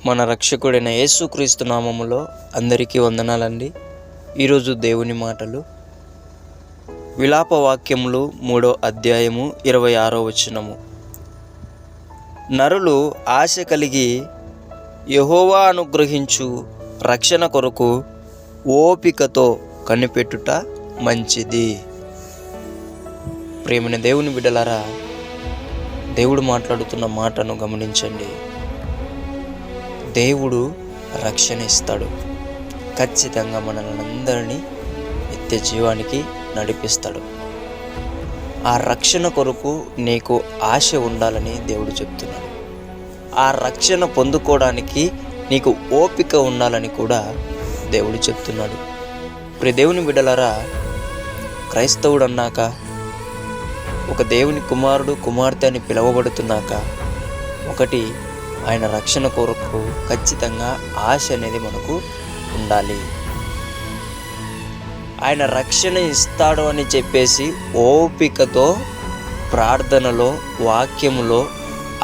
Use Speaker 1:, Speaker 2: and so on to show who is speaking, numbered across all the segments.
Speaker 1: మన రక్షకుడైన యేసుక్రీస్తు నామములో అందరికీ వందనాలండి. ఈరోజు దేవుని మాటలు విలాప వాక్యములు 3వ అధ్యాయము 26వ వచనము. నరులు ఆశ కలిగి యెహోవా అనుగ్రహించు రక్షణ కొరకు ఓపికతో కనిపెట్టుట మంచిది. ప్రేమైన దేవుని బిడ్డలారా, దేవుడు మాట్లాడుతున్న మాటను గమనించండి. దేవుడు రక్షణ ఇస్తాడు. ఖచ్చితంగా మనల్ని అందరినీ నిత్య జీవానికి నడిపిస్తాడు. ఆ రక్షణ కొరకు నీకు ఆశ ఉండాలని దేవుడు చెప్తున్నాడు. ఆ రక్షణ పొందుకోవడానికి నీకు ఓపిక ఉండాలని కూడా దేవుడు చెప్తున్నాడు. ప్రియ దేవుని బిడ్డలారా, క్రైస్తవుడు అన్నాక, ఒక దేవుని కుమారుడు కుమార్తె అని పిలువబడుతున్నాక, ఒకటి ఆయన రక్షణ కొరకు ఖచ్చితంగా ఆశ అనేది మనకు ఉండాలి. ఆయన రక్షణ ఇస్తాడు అని చెప్పేసి ఓపికతో ప్రార్థనలో, వాక్యములో,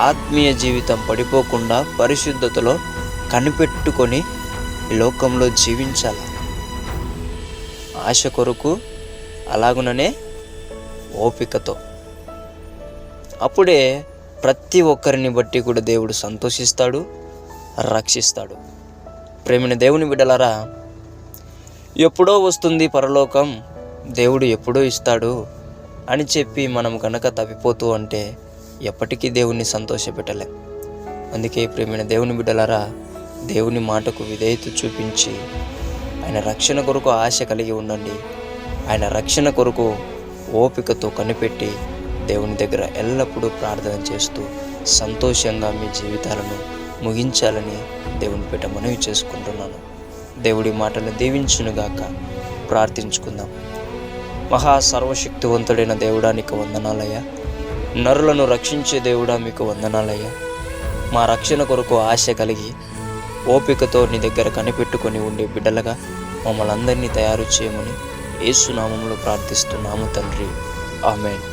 Speaker 1: ఆత్మీయ జీవితం పడిపోకుండా పరిశుద్ధతలో కనిపెట్టుకొని ఈ లోకంలో జీవించాలి. ఆశ కొరకు అలాగుననే ఓపికతో. అప్పుడే ప్రతి ఒక్కరిని బట్టి కూడా దేవుడు సంతోషిస్తాడు, రక్షిస్తాడు. ప్రేమైన దేవుని బిడ్డలారా, ఎప్పుడో వస్తుంది పరలోకం, దేవుడు ఎప్పుడో ఇస్తాడు అని చెప్పి మనం కనుక తప్పిపోతూ అంటే ఎప్పటికీ దేవుణ్ణి సంతోషపెట్టలేం. అందుకే ప్రేమైన దేవుని బిడ్డలారా, దేవుని మాటకు విధేయత చూపించి ఆయన రక్షణ కొరకు ఆశ కలిగి ఉండండి. ఆయన రక్షణ కొరకు ఓపికతో కనిపెట్టి దేవుని దగ్గర ఎల్లప్పుడూ ప్రార్థన చేస్తూ సంతోషంగా మీ జీవితాలను ముగించాలని దేవుని పేట మనవి చేసుకుంటున్నాను. దేవుడి మాటలను దీవించునుగాక. ప్రార్థించుకుందాం. మహా సర్వశక్తివంతుడైన దేవుడా, నీకు వందనాలయ్యా. నరులను రక్షించే దేవుడా, మీకు వందనాలయ్యా. మా రక్షణ కొరకు ఆశ కలిగి ఓపికతో నీ దగ్గర కనిపెట్టుకొని ఉండే బిడ్డలుగా మమ్మల్ని అందరినీ తయారు చేయమని యేసు నామములో ప్రార్థిస్తున్నాము తండ్రి. ఆమేన్.